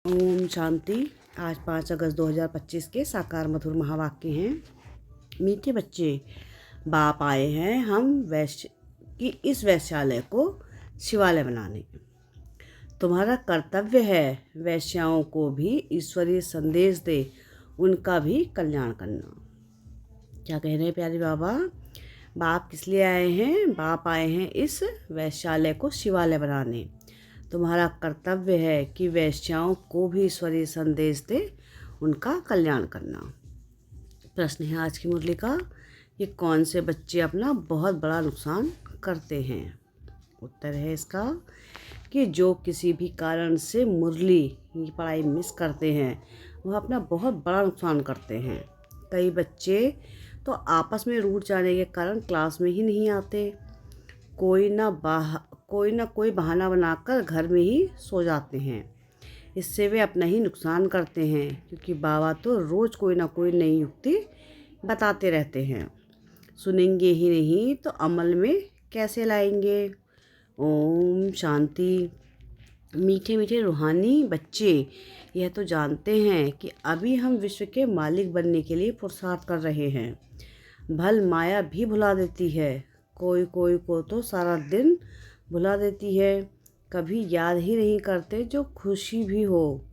ओम शांति। आज 5 अगस्त 2025 के साकार मधुर महावाक्य हैं। मीठे बच्चे, बाप आए हैं हम वैश्य की इस वैश्यालय को शिवालय बनाने। तुम्हारा कर्तव्य है वैश्याओं को भी ईश्वरीय संदेश दे, उनका भी कल्याण करना। क्या कह रहे हैं प्यारे बाबा? बाप किस लिए आए हैं? बाप आए हैं इस वैश्यालय को शिवालय बनाने। तुम्हारा कर्तव्य है कि वैश्याओं को भी ईश्वरीय संदेश दे, उनका कल्याण करना। प्रश्न है आज की मुरली का, ये कौन से बच्चे अपना बहुत बड़ा नुकसान करते हैं? उत्तर है इसका कि जो किसी भी कारण से मुरली की पढ़ाई मिस करते हैं, वह अपना बहुत बड़ा नुकसान करते हैं। कई बच्चे तो आपस में रूठ जाने के कारण क्लास में ही नहीं आते। कोई ना कोई बहाना बनाकर घर में ही सो जाते हैं। इससे वे अपना ही नुकसान करते हैं, क्योंकि बाबा तो रोज़ कोई ना कोई नई युक्ति बताते रहते हैं। सुनेंगे ही नहीं तो अमल में कैसे लाएंगे? ओम शांति। मीठे मीठे रूहानी बच्चे, यह तो जानते हैं कि अभी हम विश्व के मालिक बनने के लिए पुरुषार्थ कर रहे हैं। भल माया भी भुला देती है, कोई कोई को तो सारा दिन भुला देती है। कभी याद ही नहीं करते जो खुशी भी हो।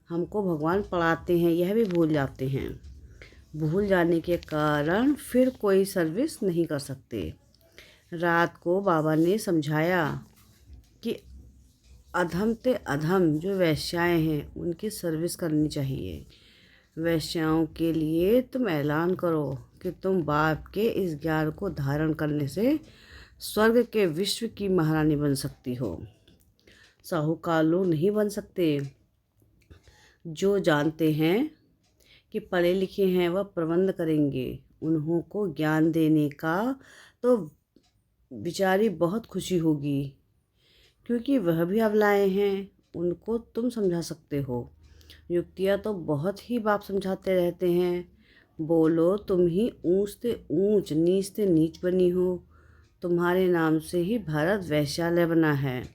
हमको भगवान पढ़ाते हैं, यह भी भूल जाते हैं। भूल जाने के कारण फिर कोई सर्विस नहीं कर सकते। रात को बाबा ने समझाया कि अधम ते अधम जो वैश्याएं हैं, उनकी सर्विस करनी चाहिए। वैश्याओं के लिए तुम ऐलान करो कि तुम बाप के इस ज्ञान को धारण करने से स्वर्ग के विश्व की महारानी बन सकती हो। साहूकार लोग नहीं बन सकते। जो जानते हैं कि पढ़े लिखे हैं वह प्रबंध करेंगे। उन्हों को ज्ञान देने का तो बेचारी बहुत खुशी होगी, क्योंकि वह भी अबलाएं हैं। उनको तुम समझा सकते हो। युक्तियाँ तो बहुत ही बाप समझाते रहते हैं। बोलो तुम ही ऊंच से ऊंच, नीच से नीच बनी हो। तुम्हारे नाम से ही भारत वैश्यालय बना है।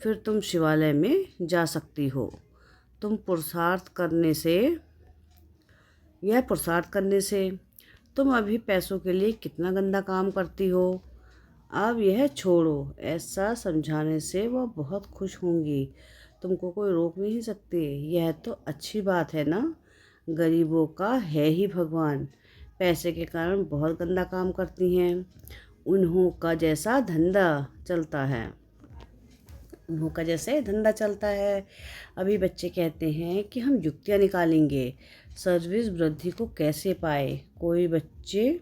फिर तुम शिवालय में जा सकती हो। पुरुषार्थ करने से तुम अभी पैसों के लिए कितना गंदा काम करती हो। अब यह छोड़ो। ऐसा समझाने से वह बहुत खुश होंगी। तुमको कोई रोक नहीं सकते। यह तो अच्छी बात है ना। गरीबों का है ही भगवान। पैसे के कारण बहुत गंदा काम करती हैं। उन्हों का जैसा धंधा चलता है। अभी बच्चे कहते हैं कि हम युक्तियाँ निकालेंगे, सर्विस वृद्धि को कैसे पाए। कोई बच्चे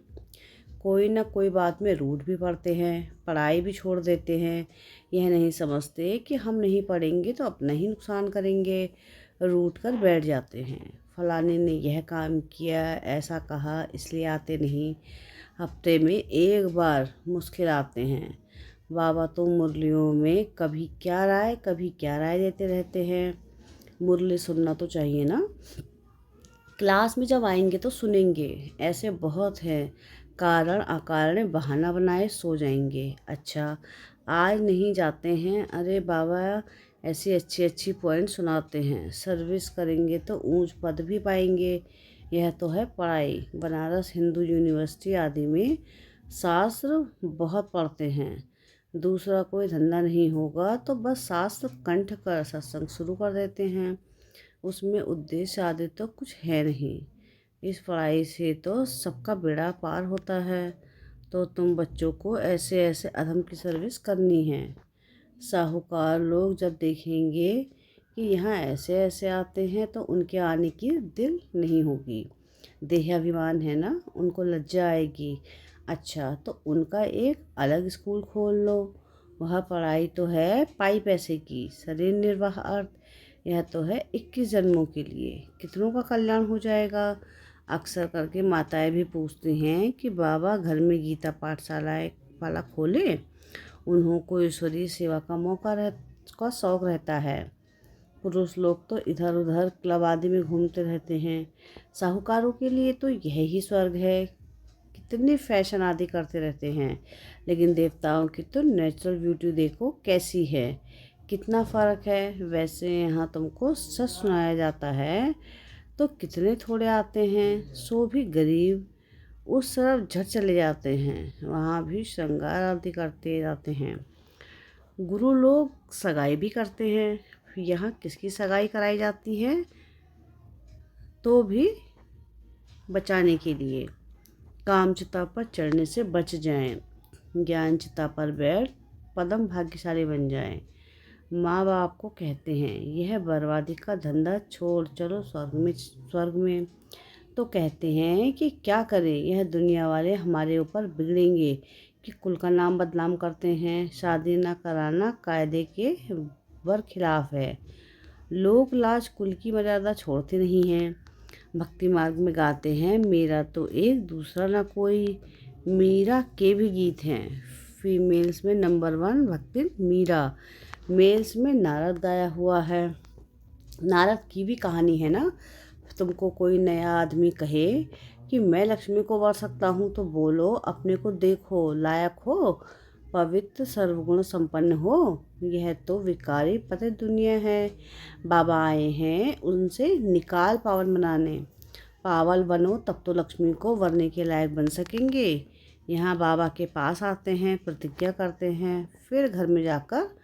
कोई ना कोई बात में रूठ भी पड़ते हैं, पढ़ाई भी छोड़ देते हैं। यह नहीं समझते कि हम नहीं पढ़ेंगे तो अपना ही नुकसान करेंगे। रूठ कर बैठ जाते हैं। फलाने ने यह काम किया, ऐसा कहा, इसलिए आते नहीं। हफ्ते में एक बार मुश्किल आते हैं। बाबा तो मुरलियों में कभी क्या राय देते रहते हैं। मुरली सुनना तो चाहिए ना। क्लास में जब आएंगे तो सुनेंगे। ऐसे बहुत हैं, कारण अकारण बहाना बनाए सो जाएंगे। अच्छा, आज नहीं जाते हैं? अरे बाबा ऐसी अच्छी अच्छी पॉइंट सुनाते हैं। सर्विस करेंगे तो ऊंच पद भी पाएंगे। यह तो है पढ़ाई। बनारस हिंदू यूनिवर्सिटी आदि में शास्त्र बहुत पढ़ते हैं। दूसरा कोई धंधा नहीं होगा तो बस शास्त्र कंठ कर सत्संग शुरू कर देते हैं। उसमें उद्देश्य आदि तो कुछ है नहीं। इस पढ़ाई से तो सबका बेड़ा पार होता है। तो तुम बच्चों को ऐसे ऐसे अधम की सर्विस करनी है। साहूकार लोग जब देखेंगे कि यहाँ ऐसे ऐसे आते हैं तो उनके आने की दिल नहीं होगी। देहाभिमान है ना, उनको लज्जा आएगी। अच्छा, तो उनका एक अलग स्कूल खोल लो। वह पढ़ाई तो है पाई पैसे की, शरीर निर्वाह अर्थ। यह तो है 21 जन्मों के लिए। कितनों का कल्याण हो जाएगा। अक्सर करके माताएं भी पूछती हैं कि बाबा घर में गीता पाठशाला खोले। उन्हों को ईश्वरीय सेवा का शौक रहता है। पुरुष लोग तो इधर उधर क्लब आदि में घूमते रहते हैं। साहूकारों के लिए तो यह ही स्वर्ग है। कितने फैशन आदि करते रहते हैं, लेकिन देवताओं की तो नेचुरल ब्यूटी देखो कैसी है। कितना फ़र्क है। वैसे यहाँ तुमको सच सुनाया जाता है तो कितने थोड़े आते हैं, सो भी गरीब उस तरफ झट चले जाते हैं, वहाँ भी श्रृंगार आरती करते जाते हैं। गुरु लोग सगाई भी करते हैं, यहाँ किसकी सगाई कराई जाती है, तो भी बचाने के लिए। काम चिता पर चढ़ने से बच जाएं, ज्ञान चिता पर बैठ पदम भाग्यशाली बन जाएं। माँ बाप को कहते हैं यह बर्बादी का धंधा छोड़ चलो स्वर्ग में। तो कहते हैं कि क्या करें, यह दुनिया वाले हमारे ऊपर बिगड़ेंगे कि कुल का नाम बदनाम करते हैं। शादी न कराना कायदे के बरखिलाफ है। लोग लाज कुल की मर्यादा छोड़ते नहीं हैं। भक्ति मार्ग में गाते हैं मेरा तो एक दूसरा ना कोई। मीरा के भी गीत हैं। फीमेल्स में नंबर 1 भक्ति मीरा, मेल्स में नारद गाया हुआ है। नारद की भी कहानी है ना। तुमको कोई नया आदमी कहे कि मैं लक्ष्मी को वर सकता हूँ तो बोलो अपने को देखो, लायक हो, पवित्र सर्वगुण संपन्न हो। यह तो विकारी पतित दुनिया है। बाबा आए हैं उनसे निकाल पावन बनाने। पावल बनो तब तो लक्ष्मी को वरने के लायक बन सकेंगे। यहाँ बाबा के पास आते हैं, प्रतिज्ञा करते हैं, फिर घर में जाकर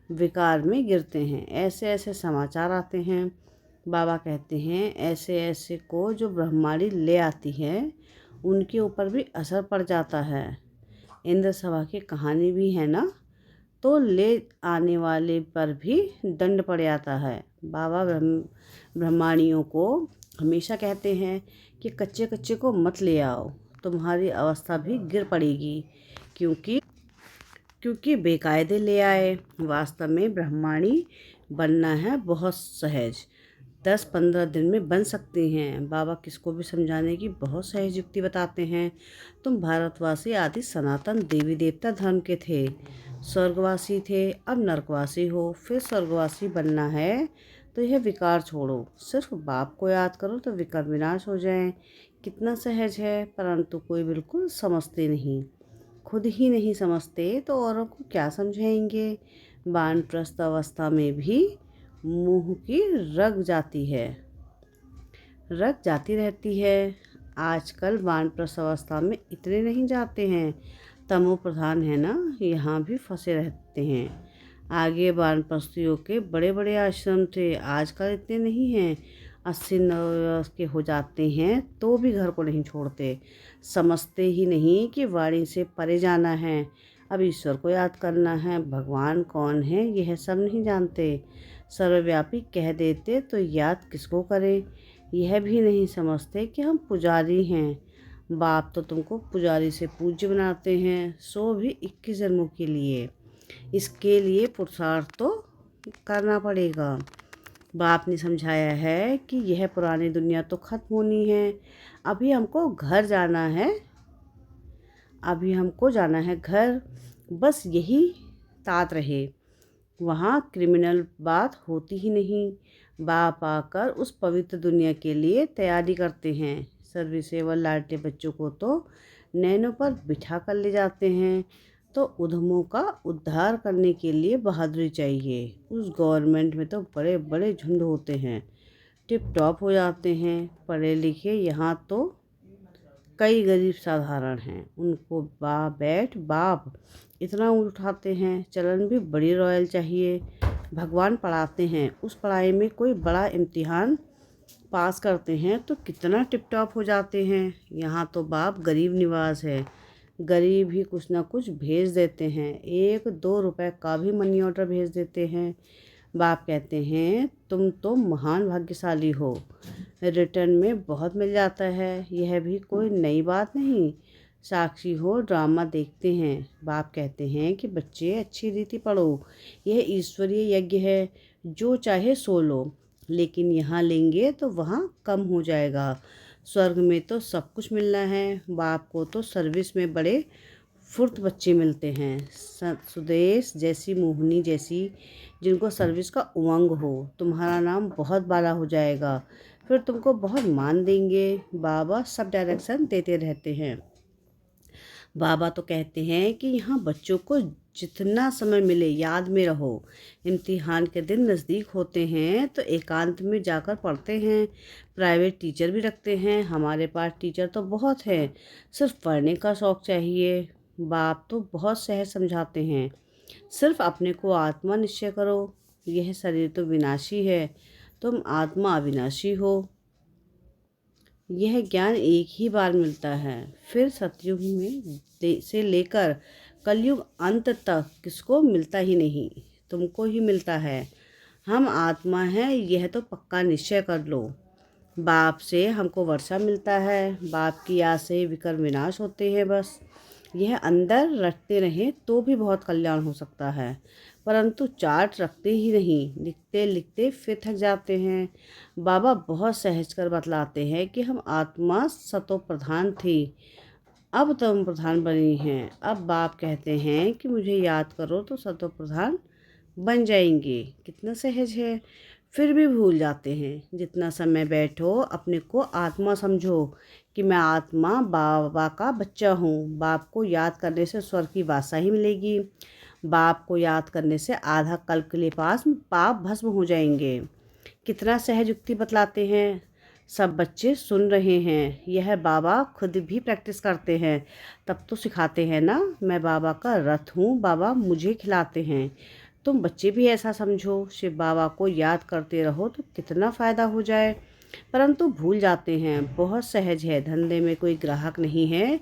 विकार में गिरते हैं। ऐसे ऐसे समाचार आते हैं। बाबा कहते हैं ऐसे ऐसे को जो ब्रह्माणी ले आती है उनके ऊपर भी असर पड़ जाता है। इंद्र सभा की कहानी भी है ना, तो ले आने वाले पर भी दंड पड़ जाता है। बाबा ब्रह्माणियों को हमेशा कहते हैं कि कच्चे कच्चे को मत ले आओ, तुम्हारी अवस्था भी गिर पड़ेगी, क्योंकि बेकायदे ले आए। वास्तव में ब्रह्माणी बनना है बहुत सहज, 10-15 दिन में बन सकते हैं। बाबा किसको भी समझाने की बहुत सहज युक्ति बताते हैं। तुम भारतवासी आदि सनातन देवी देवता धर्म के थे, स्वर्गवासी थे, अब नरकवासी हो, फिर स्वर्गवासी बनना है तो यह विकार छोड़ो, सिर्फ बाप को याद करो तो विकार विनाश हो जाए। कितना सहज है, परंतु कोई बिल्कुल समझते नहीं। खुद ही नहीं समझते तो औरों को क्या समझाएंगे। वानप्रस्थ अवस्था में भी मुंह की रग जाती रहती है। आजकल वानप्रस्थ अवस्था में इतने नहीं जाते हैं, तमो प्रधान है ना, यहाँ भी फंसे रहते हैं। आगे वानप्रस्थियों के बड़े बड़े आश्रम थे, आजकल इतने नहीं हैं। 80-90 के हो जाते हैं तो भी घर को नहीं छोड़ते। समझते ही नहीं कि वाणी से परे जाना है, अब ईश्वर को याद करना है। भगवान कौन है यह सब नहीं जानते। सर्वव्यापी कह देते तो याद किसको करें, यह भी नहीं समझते कि हम पुजारी हैं। बाप तो तुमको पुजारी से पूज्य बनाते हैं, सो भी 21 जन्मों के लिए। इसके लिए पुरुषार्थ तो करना पड़ेगा। बाप ने समझाया है कि यह पुरानी दुनिया तो खत्म होनी है, अभी हमको जाना है घर, बस यही तात रहे। वहाँ क्रिमिनल बात होती ही नहीं। बाप आकर उस पवित्र दुनिया के लिए तैयारी करते हैं। सर्विसेबल लाडले बच्चों को तो नैनों पर बिठा कर ले जाते हैं। तो उधमों का उद्धार करने के लिए बहादुरी चाहिए। उस गवर्नमेंट में तो बड़े बड़े झुंड होते हैं, टिप टॉप हो जाते हैं पढ़े लिखे। यहाँ तो कई गरीब साधारण हैं, उनको बाप इतना उठाते हैं। चलन भी बड़ी रॉयल चाहिए। भगवान पढ़ाते हैं, उस पढ़ाई में कोई बड़ा इम्तिहान पास करते हैं तो कितना टिप टॉप हो जाते हैं। यहाँ तो बाप गरीब निवास है, गरीब ही कुछ ना कुछ भेज देते हैं, 1-2 रुपए का भी मनी ऑर्डर भेज देते हैं। बाप कहते हैं तुम तो महान भाग्यशाली हो, रिटर्न में बहुत मिल जाता है, यह भी कोई नई बात नहीं। साक्षी हो ड्रामा देखते हैं। बाप कहते हैं कि बच्चे अच्छी रीति पढ़ो, यह ईश्वरीय यज्ञ है, जो चाहे सो लो, लेकिन यहाँ लेंगे तो वहाँ कम हो जाएगा। स्वर्ग में तो सब कुछ मिलना है। बाप को तो सर्विस में बड़े फुर्त बच्चे मिलते हैं, सुदेश जैसी, मोहिनी जैसी, जिनको सर्विस का उमंग हो। तुम्हारा नाम बहुत बड़ा हो जाएगा, फिर तुमको बहुत मान देंगे। बाबा सब डायरेक्शन देते रहते हैं। बाबा तो कहते हैं कि यहाँ बच्चों को जितना समय मिले याद में रहो। इम्तिहान के दिन नज़दीक होते हैं तो एकांत में जाकर पढ़ते हैं। प्राइवेट टीचर भी रखते हैं। हमारे पास टीचर तो बहुत हैं, सिर्फ पढ़ने का शौक़ चाहिए। बाप तो बहुत सहज समझाते हैं, सिर्फ अपने को आत्मा निश्चय करो। यह शरीर तो विनाशी है, तुम आत्मा अविनाशी हो। यह ज्ञान एक ही बार मिलता है, फिर सतयुग में से लेकर कलयुग अंत तक किसको मिलता ही नहीं, तुमको ही मिलता है। हम आत्मा हैं, यह तो पक्का निश्चय कर लो। बाप से हमको वर्षा मिलता है, बाप की याद से विकर्म विनाश होते हैं। बस यह अंदर रटते रहें तो भी बहुत कल्याण हो सकता है, परंतु चार्ट रखते ही नहीं, लिखते लिखते फिर थक जाते हैं। बाबा बहुत सहज कर बतलाते हैं कि हम आत्मा सतो प्रधान थी, अब तुम प्रधान बनी हैं। अब बाप कहते हैं कि मुझे याद करो तो सतो प्रधान बन जाएंगे। कितना सहज है, फिर भी भूल जाते हैं। जितना समय बैठो अपने को आत्मा समझो कि मैं आत्मा बाबा का बच्चा हूँ। बाप को याद करने से स्वर्ग की वासा ही मिलेगी। बाप को याद करने से आधा कल्प के लिए पास पाप भस्म हो जाएंगे। कितना सहज युक्ति बतलाते हैं। सब बच्चे सुन रहे हैं, यह बाबा खुद भी प्रैक्टिस करते हैं, तब तो सिखाते हैं ना। मैं बाबा का रथ हूँ, बाबा मुझे खिलाते हैं। तुम बच्चे भी ऐसा समझो, शिव बाबा को याद करते रहो तो कितना फ़ायदा हो जाए, परंतु भूल जाते हैं। बहुत सहज है, धंधे में कोई ग्राहक नहीं है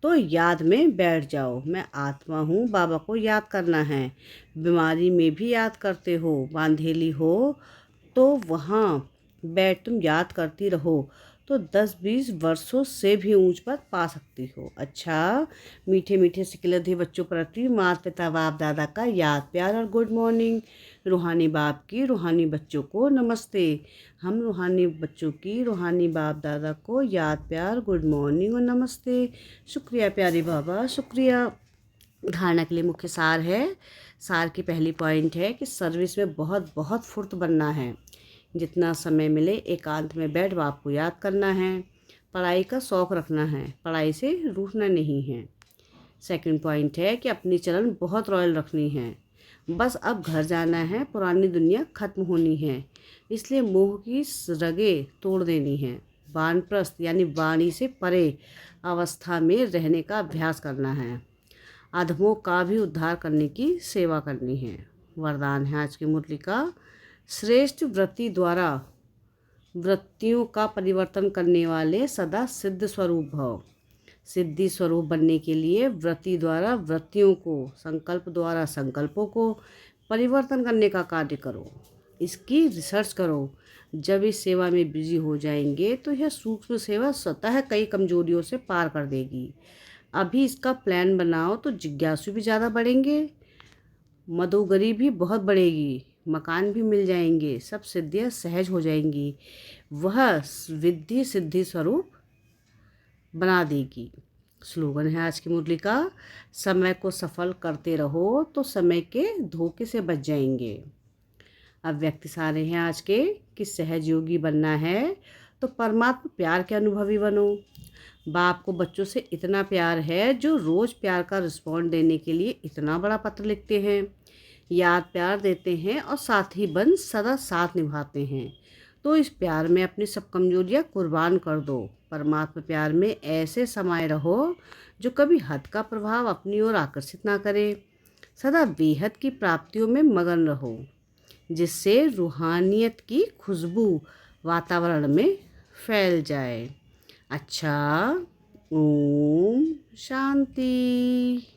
तो याद में बैठ जाओ। मैं आत्मा हूँ, बाबा को याद करना है। बीमारी में भी याद करते हो, बांधेली हो तो वहाँ बैठ तुम याद करती रहो तो 10-20 वर्षों से भी ऊंच पद पा सकती हो। अच्छा, मीठे मीठे सिकलधे बच्चों प्रति माता पिता बाप दादा का याद प्यार और गुड मॉर्निंग। रूहानी बाप की रूहानी बच्चों को नमस्ते। हम रूहानी बच्चों की रूहानी बाप दादा को याद प्यार गुड मॉर्निंग और नमस्ते। शुक्रिया प्यारे बाबा, शुक्रिया। धारणा के लिए मुख्य सार है। सार की पहली पॉइंट है कि सर्विस में बहुत बहुत फुर्त बनना है। जितना समय मिले एकांत में बैठ बाप को याद करना है। पढ़ाई का शौक़ रखना है, पढ़ाई से रूठना नहीं है। सेकंड पॉइंट है कि अपनी चलन बहुत रॉयल रखनी है। बस अब घर जाना है, पुरानी दुनिया खत्म होनी है, इसलिए मोह की रगें तोड़ देनी है। वानप्रस्थ यानी वाणी से परे अवस्था में रहने का अभ्यास करना है। अधमों का भी उद्धार करने की सेवा करनी है। वरदान है आज की मुरली का, श्रेष्ठ वृत्ति द्वारा वृत्तियों का परिवर्तन करने वाले सदा सिद्ध स्वरूप भव। सिद्धि स्वरूप बनने के लिए वृत्ति द्वारा वृत्तियों को, संकल्प द्वारा संकल्पों को परिवर्तन करने का कार्य करो। इसकी रिसर्च करो। जब इस सेवा में बिजी हो जाएंगे तो यह सूक्ष्म सेवा स्वतः कई कमजोरियों से पार कर देगी। अभी इसका प्लान बनाओ तो जिज्ञासु भी ज़्यादा बढ़ेंगे, मदोगरी भी बहुत बढ़ेगी, मकान भी मिल जाएंगे, सब सिद्धियाँ सहज हो जाएंगी। वह विद्धि सिद्धि स्वरूप बना देगी। स्लोगन है आज की मुरली का, समय को सफल करते रहो तो समय के धोखे से बच जाएंगे। अब व्यक्ति सारे हैं आज के कि सहज योगी बनना है तो परमात्मा प्यार के अनुभवी बनो। बाप को बच्चों से इतना प्यार है जो रोज़ प्यार का रिस्पॉन्ड देने के लिए इतना बड़ा पत्र लिखते हैं, याद प्यार देते हैं और साथी बन सदा साथ निभाते हैं। तो इस प्यार में अपनी सब कमजोरियाँ कुर्बान कर दो। परमात्मा प्यार में ऐसे समाये रहो जो कभी हद का प्रभाव अपनी ओर आकर्षित ना करे। सदा बेहद की प्राप्तियों में मगन रहो, जिससे रूहानियत की खुशबू वातावरण में फैल जाए। अच्छा, ओम शांति।